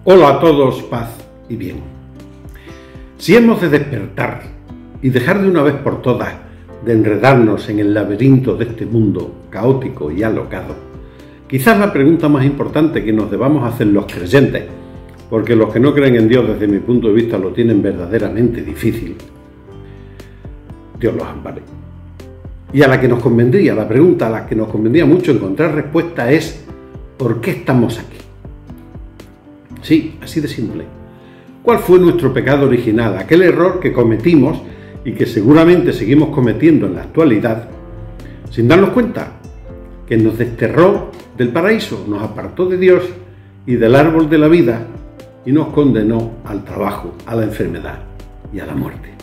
Hola a todos, paz y bien. Si hemos de despertar y dejar de una vez por todas de enredarnos en el laberinto de este mundo caótico y alocado, quizás la pregunta más importante que nos debamos hacer los creyentes, porque los que no creen en Dios desde mi punto de vista lo tienen verdaderamente difícil, Dios los ampare. Y a la que nos convendría, la pregunta a la que nos convendría mucho encontrar respuesta es ¿por qué estamos aquí? Sí, así de simple. ¿Cuál fue nuestro pecado original? Aquel error que cometimos y que seguramente seguimos cometiendo en la actualidad, sin darnos cuenta, que nos desterró del paraíso, nos apartó de Dios y del árbol de la vida y nos condenó al trabajo, a la enfermedad y a la muerte.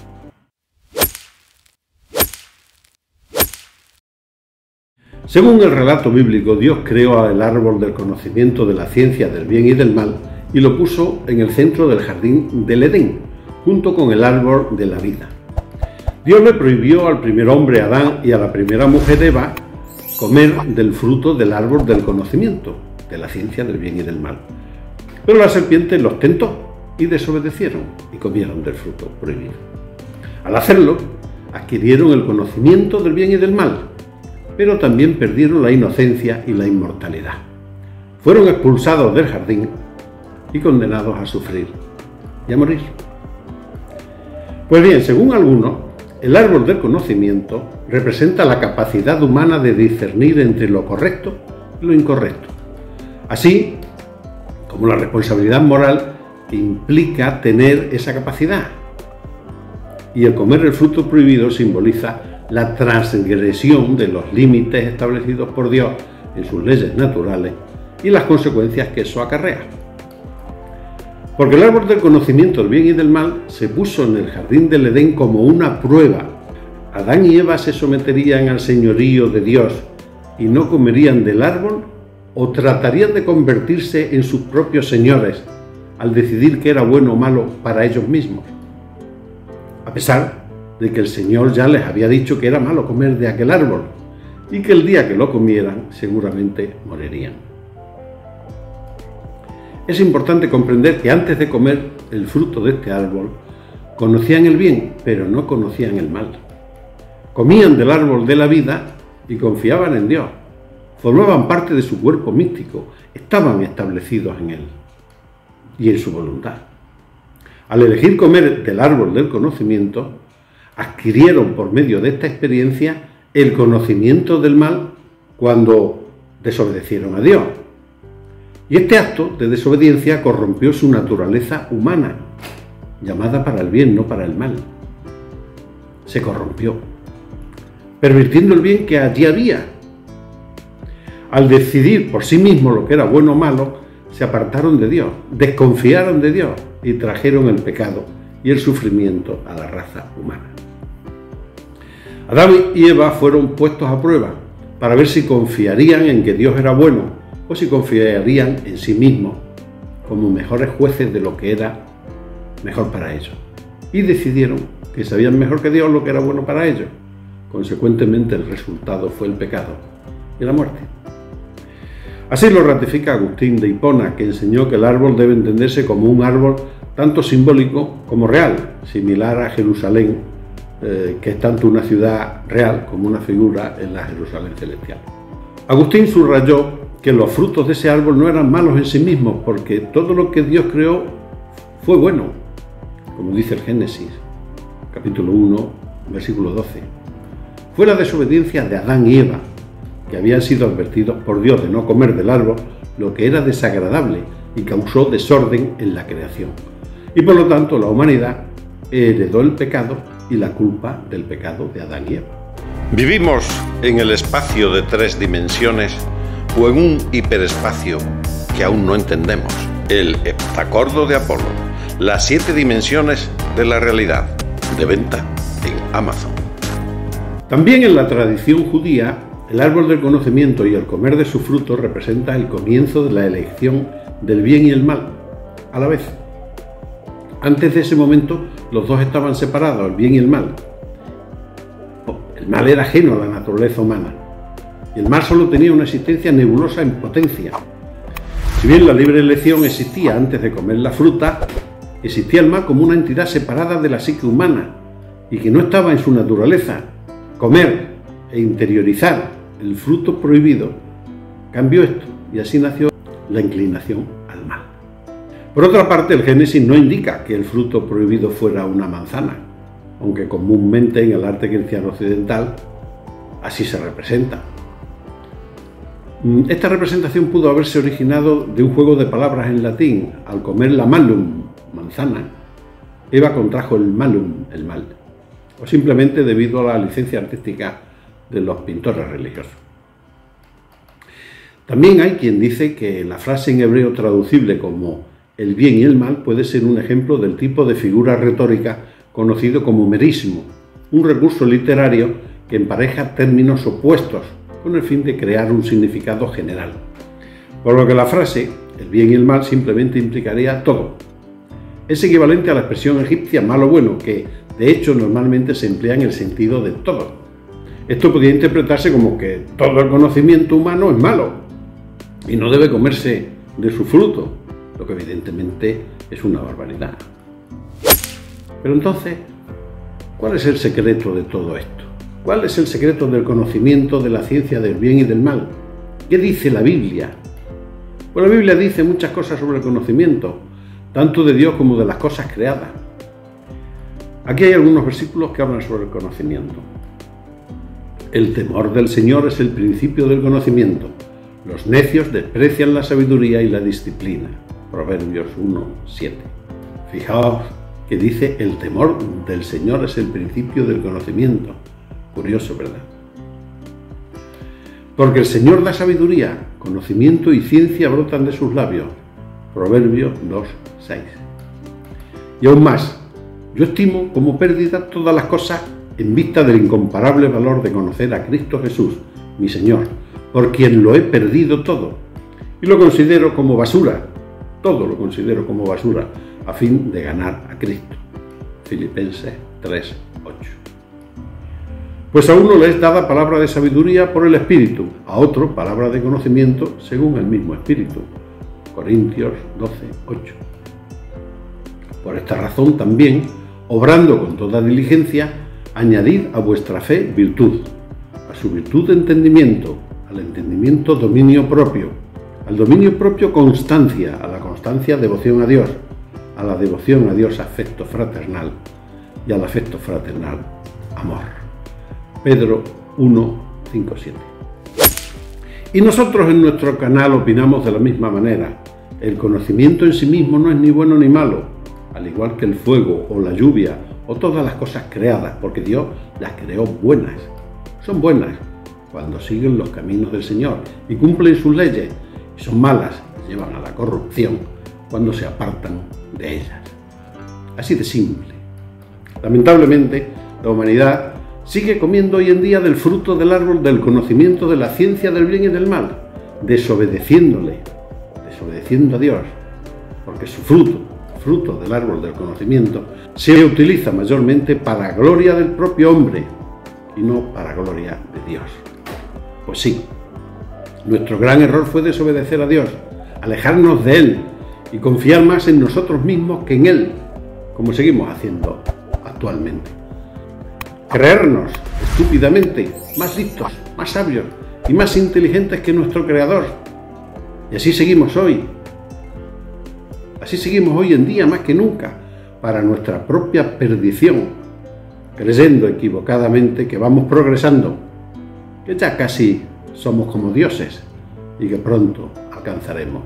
Según el relato bíblico, Dios creó el árbol del conocimiento de la ciencia del bien y del mal y lo puso en el centro del jardín del Edén, junto con el árbol de la vida. Dios le prohibió al primer hombre Adán y a la primera mujer Eva comer del fruto del árbol del conocimiento de la ciencia del bien y del mal. Pero la serpiente los tentó y desobedecieron y comieron del fruto prohibido. Al hacerlo, adquirieron el conocimiento del bien y del mal, pero también perdieron la inocencia y la inmortalidad. Fueron expulsados del jardín y condenados a sufrir y a morir. Pues bien, según algunos, el árbol del conocimiento representa la capacidad humana de discernir entre lo correcto y lo incorrecto, así como la responsabilidad moral que implica tener esa capacidad. Y el comer el fruto prohibido simboliza la transgresión de los límites establecidos por Dios en sus leyes naturales y las consecuencias que eso acarrea. Porque el árbol del conocimiento del bien y del mal se puso en el jardín del Edén como una prueba. ¿Adán y Eva se someterían al señorío de Dios y no comerían del árbol? ¿O tratarían de convertirse en sus propios señores al decidir qué era bueno o malo para ellos mismos? A pesar de que el Señor ya les había dicho que era malo comer de aquel árbol y que el día que lo comieran seguramente morirían. Es importante comprender que antes de comer el fruto de este árbol, conocían el bien, pero no conocían el mal. Comían del árbol de la vida y confiaban en Dios. Formaban parte de su cuerpo místico, estaban establecidos en Él y en su voluntad. Al elegir comer del árbol del conocimiento, adquirieron por medio de esta experiencia el conocimiento del mal cuando desobedecieron a Dios. Y este acto de desobediencia corrompió su naturaleza humana, llamada para el bien, no para el mal. Se corrompió, pervirtiendo el bien que allí había. Al decidir por sí mismos lo que era bueno o malo, se apartaron de Dios, desconfiaron de Dios y trajeron el pecado y el sufrimiento a la raza humana. Adán y Eva fueron puestos a prueba para ver si confiarían en que Dios era bueno o si confiarían en sí mismos como mejores jueces de lo que era mejor para ellos. Y decidieron que sabían mejor que Dios lo que era bueno para ellos. Consecuentemente, el resultado fue el pecado y la muerte. Así lo ratifica Agustín de Hipona, que enseñó que el árbol debe entenderse como un árbol tanto simbólico como real, similar a Jerusalén, que es tanto una ciudad real como una figura en la Jerusalén celestial. Agustín subrayó que los frutos de ese árbol no eran malos en sí mismos, porque todo lo que Dios creó fue bueno, como dice el Génesis, capítulo 1, versículo 12. Fue la desobediencia de Adán y Eva, que habían sido advertidos por Dios de no comer del árbol, lo que era desagradable y causó desorden en la creación. Y por lo tanto la humanidad heredó el pecado y la culpa del pecado de Adán y Eva. Vivimos en el espacio de 3 dimensiones o en un hiperespacio que aún no entendemos, el heptacordo de Apolo, las 7 dimensiones de la realidad, de venta en Amazon. También en la tradición judía, el árbol del conocimiento y el comer de su fruto representa el comienzo de la elección del bien y el mal a la vez. Antes de ese momento, los dos estaban separados, el bien y el mal. El mal era ajeno a la naturaleza humana. Y el mal solo tenía una existencia nebulosa en potencia. Si bien la libre elección existía antes de comer la fruta, existía el mal como una entidad separada de la psique humana y que no estaba en su naturaleza. Comer e interiorizar el fruto prohibido cambió esto y así nació la inclinación al mal. Por otra parte, el Génesis no indica que el fruto prohibido fuera una manzana, aunque comúnmente en el arte cristiano occidental así se representa. Esta representación pudo haberse originado de un juego de palabras en latín. Al comer la malum, manzana, Eva contrajo el malum, el mal, o simplemente debido a la licencia artística de los pintores religiosos. También hay quien dice que la frase en hebreo traducible como el bien y el mal puede ser un ejemplo del tipo de figura retórica conocido como merismo, un recurso literario que empareja términos opuestos con el fin de crear un significado general. Por lo que la frase, el bien y el mal, simplemente implicaría todo. Es equivalente a la expresión egipcia mal o bueno, que de hecho normalmente se emplea en el sentido de todo. Esto podría interpretarse como que todo el conocimiento humano es malo y no debe comerse de su fruto, lo que evidentemente es una barbaridad. Pero entonces, ¿cuál es el secreto de todo esto? ¿Cuál es el secreto del conocimiento de la ciencia del bien y del mal? ¿Qué dice la Biblia? Pues la Biblia dice muchas cosas sobre el conocimiento, tanto de Dios como de las cosas creadas. Aquí hay algunos versículos que hablan sobre el conocimiento. El temor del Señor es el principio del conocimiento. Los necios desprecian la sabiduría y la disciplina. Proverbios 1:7. Fijaos que dice el temor del Señor es el principio del conocimiento. Curioso, ¿verdad? Porque el Señor da sabiduría, conocimiento y ciencia brotan de sus labios. Proverbios 2:6. Y aún más, yo estimo como pérdida todas las cosas en vista del incomparable valor de conocer a Cristo Jesús, mi Señor, por quien lo he perdido todo. Y lo considero como basura, todo lo considero como basura, a fin de ganar a Cristo. Filipenses 3:8. Pues a uno le es dada palabra de sabiduría por el Espíritu, a otro palabra de conocimiento según el mismo Espíritu. Corintios 12:8. Por esta razón también, obrando con toda diligencia, añadid a vuestra fe virtud, a su virtud entendimiento, al entendimiento dominio propio, al dominio propio constancia, a la constancia devoción a Dios, a la devoción a Dios afecto fraternal y al afecto fraternal amor. Pedro 1:5-7. Y nosotros en nuestro canal opinamos de la misma manera. El conocimiento en sí mismo no es ni bueno ni malo, al igual que el fuego o la lluvia o todas las cosas creadas, porque Dios las creó buenas. Son buenas cuando siguen los caminos del Señor y cumplen sus leyes, y son malas, llevan a la corrupción cuando se apartan de ellas. Así de simple. Lamentablemente, la humanidad sigue comiendo hoy en día del fruto del árbol del conocimiento de la ciencia del bien y del mal, desobedeciendo a Dios, porque su fruto del árbol del conocimiento, se utiliza mayormente para gloria del propio hombre y no para gloria de Dios. Pues sí, nuestro gran error fue desobedecer a Dios, alejarnos de Él y confiar más en nosotros mismos que en Él, como seguimos haciendo actualmente. Creernos estúpidamente más listos, más sabios y más inteligentes que nuestro Creador. Y así seguimos hoy. Así seguimos hoy en día más que nunca para nuestra propia perdición, creyendo equivocadamente que vamos progresando, que ya casi somos como dioses y que pronto alcanzaremos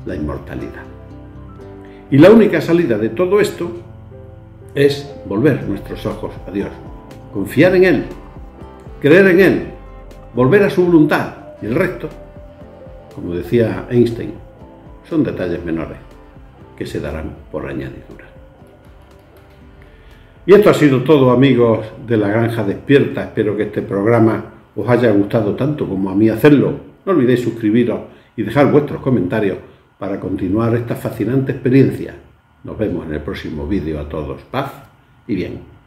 la inmortalidad. Y la única salida de todo esto es volver nuestros ojos a Dios. Confiar en Él, creer en Él, volver a su voluntad y el resto, como decía Einstein, son detalles menores que se darán por añadidura. Y esto ha sido todo, amigos de La Granja Despierta. Espero que este programa os haya gustado tanto como a mí hacerlo. No olvidéis suscribiros y dejar vuestros comentarios para continuar esta fascinante experiencia. Nos vemos en el próximo vídeo a todos. Paz y bien.